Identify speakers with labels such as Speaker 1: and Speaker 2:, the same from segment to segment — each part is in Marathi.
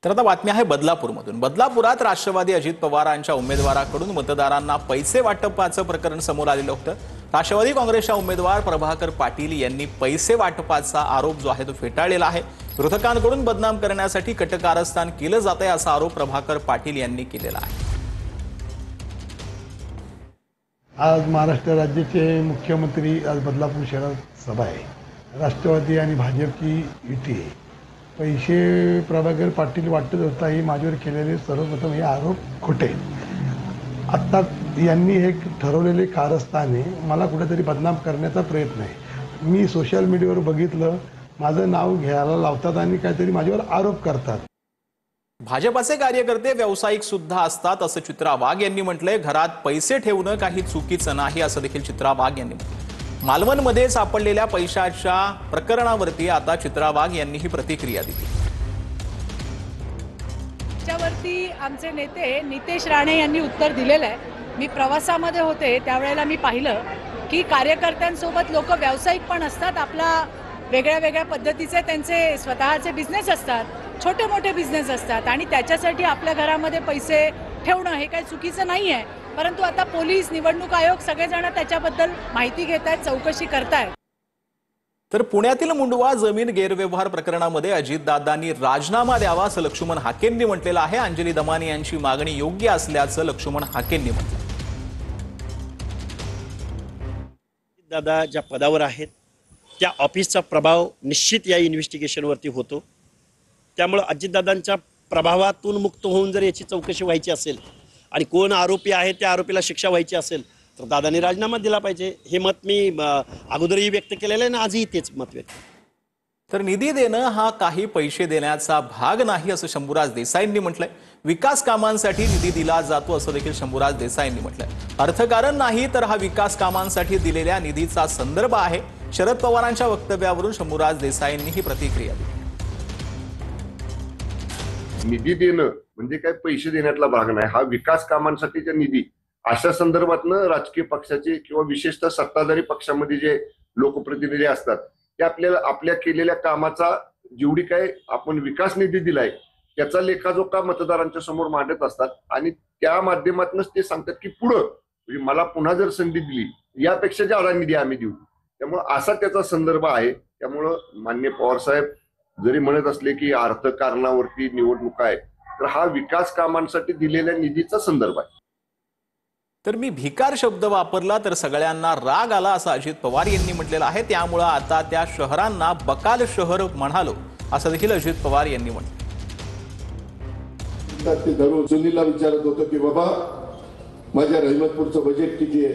Speaker 1: तर आता बातमी आहे बदलापूरमधून। बदलापुरात राष्ट्रवादी अजित पवारांच्या उमेदवाराकडून मतदारांना पैसे वाटपाचं प्रकरण समोर आलेलं होतं। राष्ट्रवादी काँग्रेसच्या उमेदवार प्रभाकर पाटील यांनी पैसे वाटपाचा आरोप जो आहे तो फेटाळलेला आहे। विरोधकांकडून बदनाम करण्यासाठी कटकारस्थान केलं जातंय असा आरोप प्रभाकर पाटील यांनी केलेला आहे।
Speaker 2: आज महाराष्ट्र राज्याचे मुख्यमंत्री आज बदलापूर शहरात सभा आहे। राष्ट्रवादी आणि भाजपची युती आहे। पैसे प्रभाकर पाटील वाटत होता ही माझ्यावर केलेले सर्वप्रथम हे आरोप खोटे। आत्ता यांनी एक ठरवलेले कारस्थान आहे, मला कुठेतरी बदनाम करण्याचा प्रयत्न आहे। मी सोशल मीडियावर बघितलं, माझं नाव घ्यायला लावतात आणि काहीतरी माझ्यावर आरोप करतात।
Speaker 1: भाजपाचे कार्यकर्ते व्यावसायिक सुद्धा असतात असं चित्रा वाघ यांनी म्हटलंय। घरात पैसे ठेवणं काही चुकीचं नाही असं देखील चित्रा वाघ यांनी म्हटलं। मालवणमध्ये सापडलेल्या पैशाच्या प्रकरणावरती आता चित्रा वाघ यांनी ही प्रतिक्रिया दिली।
Speaker 3: त्यावरती आमचे नेते नितेश राणे यांनी उत्तर दिलेलं आहे। मी प्रवासामध्ये होते त्यावेळेला मी पाहिलं की कार्यकर्त्यांसोबत लोक व्यावसायिक पण असतात, आपला वेगळ्या वेगळ्या पद्धतीचे त्यांचे स्वतःचे बिझनेस असतात, छोटे मोठे बिझनेस असतात आणि त्याच्यासाठी आपल्या घरामध्ये पैसे ठेवणं हे काही चुकीचं नाही आहे। परंतु आता पोलीस, निवडणूक आयोग सगळेजण त्याच्याबद्दल माहिती घेत आहेत, चौकशी करतायत।
Speaker 1: तर पुण्यातील मुंडवा जमीन गैरव्यवहार प्रकरणामध्ये अजितदादांनी राजीनामा द्यावा असं लक्ष्मण हाकेंनी म्हटलेलं आहे। अंजली दमानी यांची मागणी योग्य असल्याचं लक्ष्मण हाकेंनी म्हटलं।
Speaker 4: दादा ज्या पदावर आहेत त्या ऑफिसचा प्रभाव निश्चित या इन्व्हेस्टिगेशनवरती होतो। त्यामुळे अजितदादांच्या प्रभावातून मुक्त होऊन जर याची चौकशी व्हायची असेल आणि कोण आरोपी आहे त्या आरोपीला शिक्षा व्हायची असेल तर दादांनी राजीनामा दिला पाहिजे। हे मत मी अगोदरही व्यक्त केलेलं आहे आणि आजही तेच मत व्यक्त।
Speaker 1: तर निधी देणं हा काही पैसे देण्याचा भाग नाही असं शंभूराज देसाईंनी म्हटलंय। विकास कामांसाठी निधी दिला जातो असं देखील शंभूराज देसाईंनी म्हटलंय। अर्थकारण नाही तर हा विकास कामांसाठी दिलेल्या निधीचा संदर्भ आहे। शरद पवारांच्या वक्तव्यावरून शंभूराज देसाईंनी ही प्रतिक्रिया दिली।
Speaker 5: निधी देणं म्हणजे काय पैसे देण्यातला भाग नाही, हा विकास कामांसाठीचा निधी। अशा संदर्भातनं राजकीय पक्षाचे किंवा विशेषतः सत्ताधारी पक्षामध्ये जे लोकप्रतिनिधी असतात ते आपल्याला आपल्या केलेल्या कामाचा जेवढी काय आपण विकास निधी दिलाय त्याचा लेखाजोखा मतदारांच्या समोर मांडत असतात आणि त्या माध्यमातूनच ते सांगतात की पुढं म्हणजे मला पुन्हा जर संधी दिली यापेक्षा जादा निधी आम्ही देऊ। त्यामुळे असा त्याचा संदर्भ आहे। त्यामुळं माननीय पवार साहेब जरी म्हणत असले की अर्थकारणावरती निवडणूक आहे तर हा विकास कामांसाठी दिलेल्या निधीचा संदर्भ आहे।
Speaker 1: तर मी भिकार शब्द वापरला तर सगळ्यांना राग आला असं अजित पवार यांनी म्हटलेलं आहे। त्यामुळे आता त्या शहरांना बकाल शहर म्हणालो असं देखील अजित पवार यांनी म्हटलं।
Speaker 6: ते दररोज सुनीलला विचारत होतं की बाबा माझ्या रहिमतपूरचं बजेट किती आहे,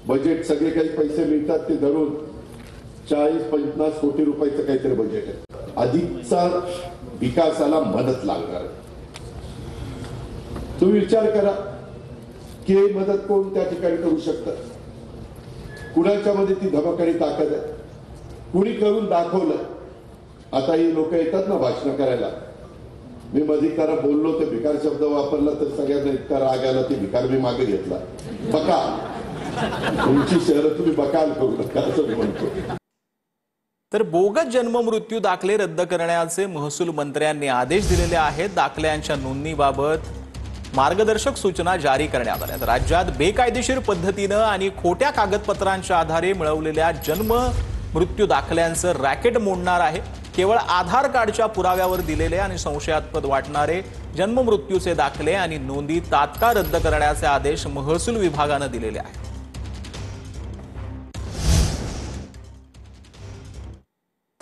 Speaker 6: बजेट सगळे काही पैसे मिळतात ते दररोज 40-50 कोटी रुपयाचं काहीतरी बजेट आहे। अधिकचा विकासाला मदत लागणार आहे। तुम्ही विचार करा की मदत कोण त्या ठिकाणी करू शकतं, कुणाच्या मध्ये ती धमकारी ताकद आहे, कुणी करून दाखवलं। आता ही लोक येतात ना भाषण करायला, मी मध्ये जरा बोललो तर भिकार शब्द वापरला तर सगळ्यांना इतका राग आला ते भिकार मी मागे घेतला। बकाल, तुमची शहरं तुम्ही बकाल करू नका असं म्हणतो।
Speaker 1: तर बोगस जन्म मृत्यू दाखले रद्द करण्याचे महसूल मंत्र्यांनी आदेश दिलेले आहेत। दाखल्यांच्या नोंदणीबाबत मार्गदर्शक सूचना जारी करण्यात आल्या। राज्यात बेकायदेशीर पद्धतीनं आणि खोट्या कागदपत्रांच्या आधारे मिळवलेल्या जन्म मृत्यू दाखल्यांचं रॅकेट मोडणार आहे। केवळ आधार कार्डच्या पुराव्यावर दिलेले आणि संशयास्पद वाटणारे जन्म मृत्यूचे दाखले आणि नोंदी तात्काळ रद्द करण्याचे आदेश महसूल विभागानं दिलेले आहेत।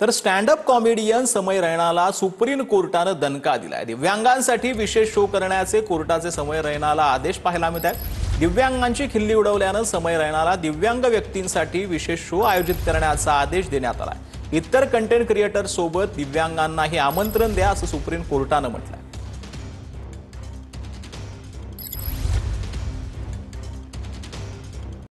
Speaker 1: तर स्टँड अप कॉमेडियन समय रैनाला सुप्रीम कोर्टानं दणका दिलाय। दिव्यांगांसाठी विशेष शो करण्याचे कोर्टाचे समय रैनाला आदेश पाहायला मिळत आहेत। दिव्यांगांची खिल्ली उडवल्यानं समय रैनाला दिव्यांग व्यक्तींसाठी विशेष शो आयोजित करण्याचा आदेश देण्यात आलाय। इतर कंटेंट क्रिएटर सोबत दिव्यांगांनाही आमंत्रण द्या असं सुप्रीम कोर्टानं म्हटलंय।